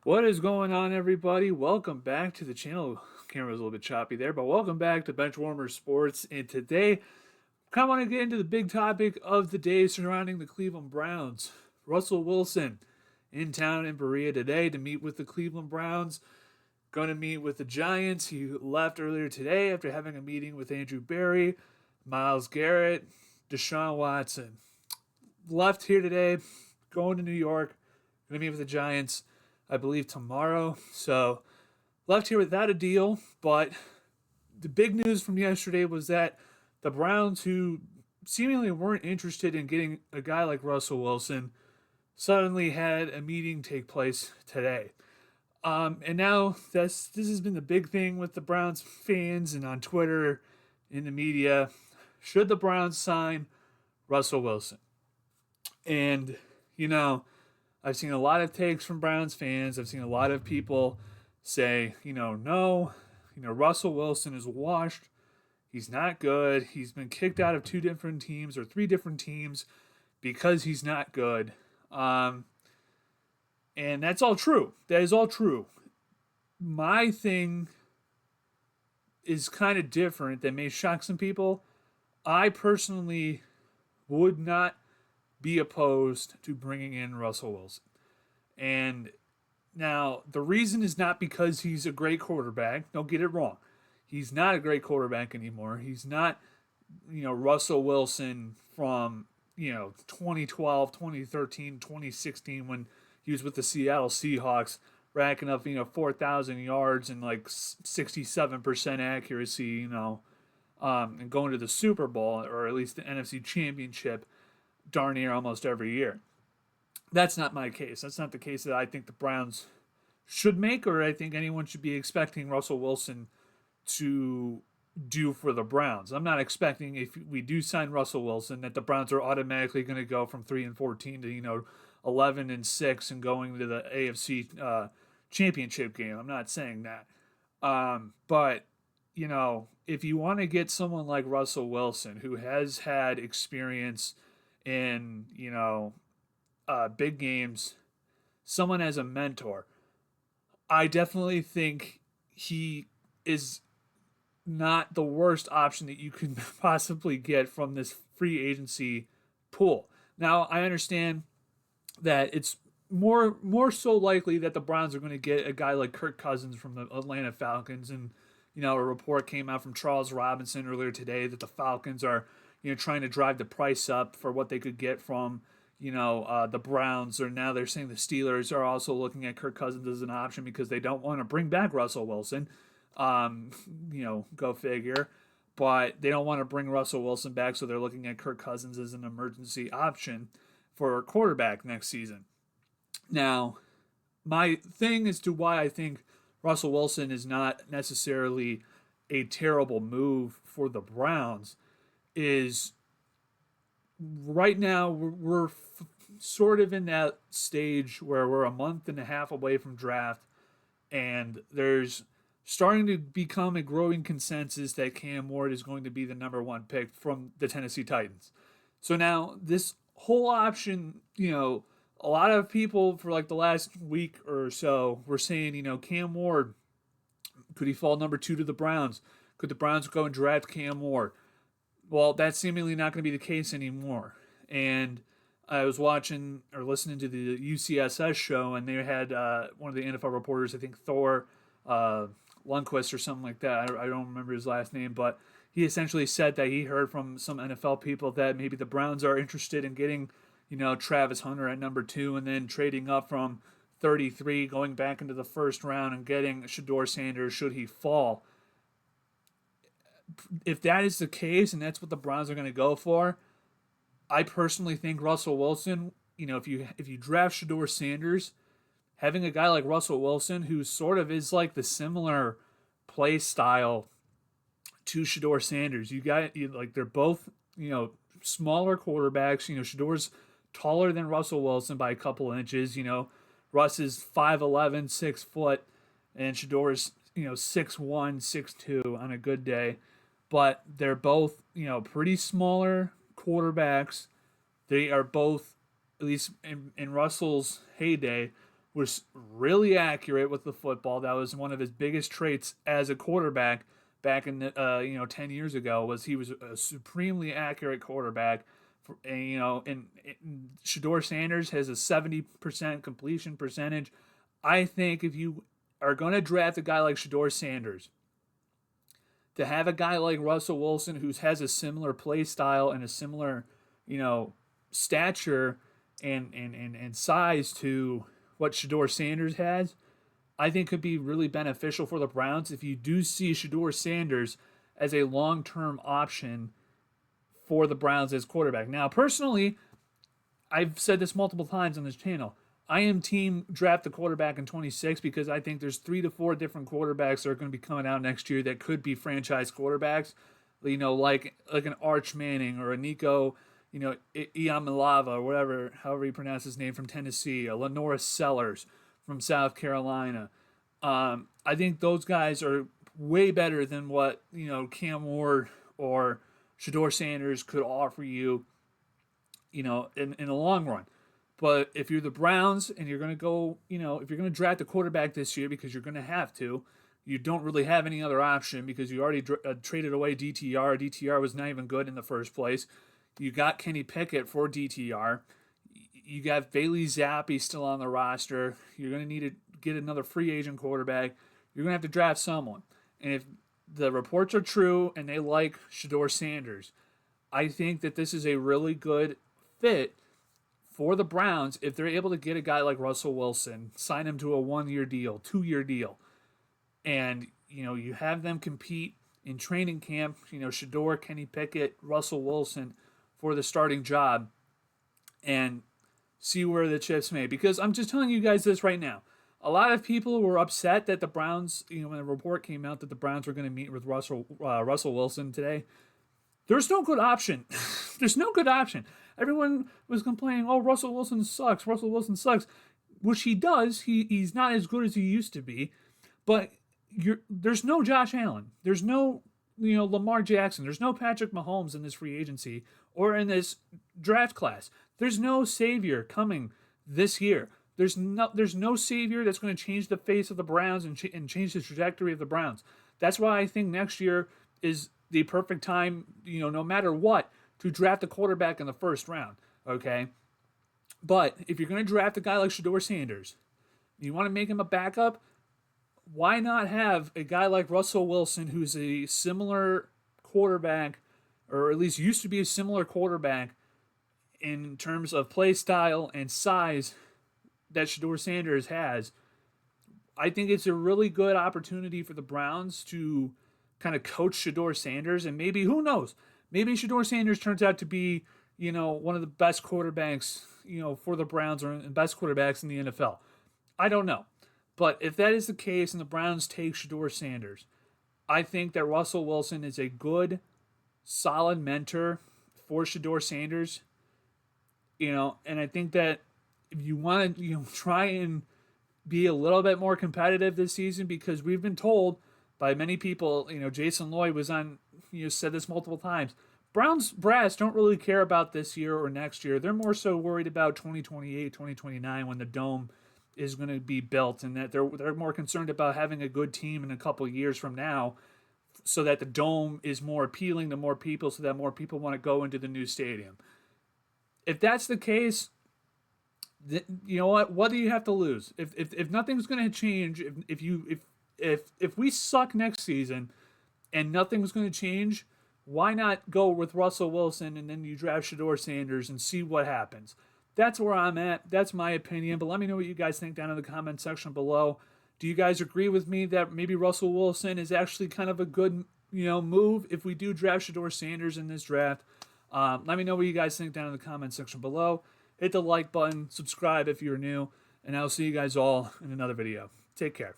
What is going on, everybody? Welcome back to the channel. Camera was a little bit choppy there, but welcome back to Benchwarmer Sports. And today, kind of want to get into the big topic of the day surrounding the Cleveland Browns. Russell Wilson in town in Berea today to meet with the Cleveland Browns. Going to meet with the Giants. He left earlier today after having a meeting with Andrew Berry, Myles Garrett, Deshaun Watson. Left here today, going to New York. Going to meet with the Giants, I believe, tomorrow. So left here without a deal. But the big news from yesterday was that the Browns, who seemingly weren't interested in getting a guy like Russell Wilson, suddenly had a meeting take place today. And now this has been the big thing with the Browns fans and on Twitter, in the media. Should the Browns sign Russell Wilson? And, you know, I've seen a lot of takes from Browns fans. I've seen a lot of people say, no, Russell Wilson is washed. He's not good. He's been kicked out of two different teams or three different teams because he's not good. And that's all true. That is all true. My thing is kind of different that may shock some people. I personally would not be opposed to bringing in Russell Wilson. And now, the reason is not because he's a great quarterback. Don't get it wrong. He's not a great quarterback anymore. He's not, Russell Wilson from, 2012, 2013, 2016 when he was with the Seattle Seahawks, racking up, 4,000 yards and like 67% accuracy, and going to the Super Bowl or at least the NFC Championship darn near almost every year. That's not my case. That's not the case that I think the Browns should make, or I think anyone should be expecting Russell Wilson to do for the Browns. I'm not expecting, if we do sign Russell Wilson, that the Browns are automatically going to go from 3-14 to 11-6 and going to the AFC championship game. I'm not saying that, but if you want to get someone like Russell Wilson, who has had experience in big games, someone as a mentor, I definitely think he is not the worst option that you can possibly get from this free agency pool. Now, I understand that it's more so likely that the Browns are going to get a guy like Kirk Cousins from the Atlanta Falcons, and a report came out from Charles Robinson earlier today that the Falcons are trying to drive the price up for what they could get from the Browns, or now they're saying the Steelers are also looking at Kirk Cousins as an option because they don't want to bring back Russell Wilson. Go figure. But they don't want to bring Russell Wilson back, so they're looking at Kirk Cousins as an emergency option for a quarterback next season. Now, my thing as to why I think Russell Wilson is not necessarily a terrible move for the Browns is right now we're sort of in that stage where we're a month and a half away from draft, and there's starting to become a growing consensus that Cam Ward is going to be the number one pick from the Tennessee Titans. So now this whole option, a lot of people for like the last week or so were saying, Cam Ward, could he fall number 2 to the Browns? Could the Browns go and draft Cam Ward? Well, that's seemingly not going to be the case anymore. And I was watching or listening to the UCSS show, and they had one of the NFL reporters, I think Thor Lundquist or something like that. I don't remember his last name, but he essentially said that he heard from some NFL people that maybe the Browns are interested in getting, Travis Hunter at number 2 and then trading up from 33, going back into the first round and getting Shedeur Sanders should he fall. If that is the case and that's what the Browns are going to go for, I personally think Russell Wilson, if you draft Shedeur Sanders, having a guy like Russell Wilson who sort of is like the similar play style to Shedeur Sanders, they're both smaller quarterbacks. Shedeur's taller than Russell Wilson by a couple inches. Russ is 5'11", 6 foot, and Shedeur's 6'1", 6'2" on a good day. But they're both, pretty smaller quarterbacks. They are both, at least in Russell's heyday, was really accurate with the football. That was one of his biggest traits as a quarterback back in the 10 years ago. Was he was a supremely accurate quarterback. And Shedeur Sanders has a 70% completion percentage. I think if you are going to draft a guy like Shedeur Sanders, to have a guy like Russell Wilson who has a similar play style and a similar, stature and size to what Shedeur Sanders has, I think could be really beneficial for the Browns if you do see Shedeur Sanders as a long-term option for the Browns as quarterback. Now, personally, I've said this multiple times on this channel. I am team draft the quarterback in 26 because I think there's 3 to 4 different quarterbacks that are going to be coming out next year that could be franchise quarterbacks. Like an Arch Manning or a Nico, Iamaleava or whatever, however you pronounce his name, from Tennessee, a Lenora Sellers from South Carolina. I think those guys are way better than what Cam Ward or Shedeur Sanders could offer you, in the long run. But if you're the Browns and you're going to go, if you're going to draft a quarterback this year because you're going to have to, you don't really have any other option because you already traded away DTR. DTR was not even good in the first place. You got Kenny Pickett for DTR. You got Bailey Zappi still on the roster. You're going to need to get another free agent quarterback. You're going to have to draft someone. And if the reports are true and they like Shedeur Sanders, I think that this is a really good fit for the Browns if they're able to get a guy like Russell Wilson, sign him to a 1-year deal, 2-year deal, and you have them compete in training camp. Shedeur, Kenny Pickett, Russell Wilson for the starting job, and see where the chips may. Because I'm just telling you guys this right now. A lot of people were upset that the Browns, when the report came out that the Browns were going to meet with Russell Wilson today. There's no good option. There's no good option. Everyone was complaining, oh, Russell Wilson sucks. Russell Wilson sucks. Which he does. He's not as good as he used to be. But there's no Josh Allen. There's no Lamar Jackson. There's no Patrick Mahomes in this free agency or in this draft class. There's no savior coming this year. There's no savior that's going to change the face of the Browns and change the trajectory of the Browns. That's why I think next year is the perfect time, no matter what, to draft a quarterback in the first round, okay? But if you're going to draft a guy like Shedeur Sanders, you want to make him a backup, why not have a guy like Russell Wilson, who's a similar quarterback, or at least used to be a similar quarterback in terms of play style and size that Shedeur Sanders has? I think it's a really good opportunity for the Browns to kind of coach Shedeur Sanders, and maybe, who knows, maybe Shedeur Sanders turns out to be, one of the best quarterbacks, for the Browns, or the best quarterbacks in the NFL. I don't know. But if that is the case and the Browns take Shedeur Sanders, I think that Russell Wilson is a good, solid mentor for Shedeur Sanders. And I think that if you want to, try and be a little bit more competitive this season, because we've been told by many people, Jason Lloyd was on, said this multiple times. Browns brass don't really care about this year or next year. They're more so worried about 2028, 2029 when the dome is going to be built, and that they're more concerned about having a good team in a couple of years from now, so that the dome is more appealing to more people, so that more people want to go into the new stadium. If that's the case, you know what do you have to lose? If nothing's going to change, if we suck next season and nothing's going to change, why not go with Russell Wilson and then you draft Shedeur Sanders and see what happens? That's where I'm at. That's my opinion. But let me know what you guys think down in the comment section below. Do you guys agree with me that maybe Russell Wilson is actually kind of a good, move if we do draft Shedeur Sanders in this draft? Let me know what you guys think down in the comment section below. Hit the like button, subscribe if you're new, and I'll see you guys all in another video. Take care.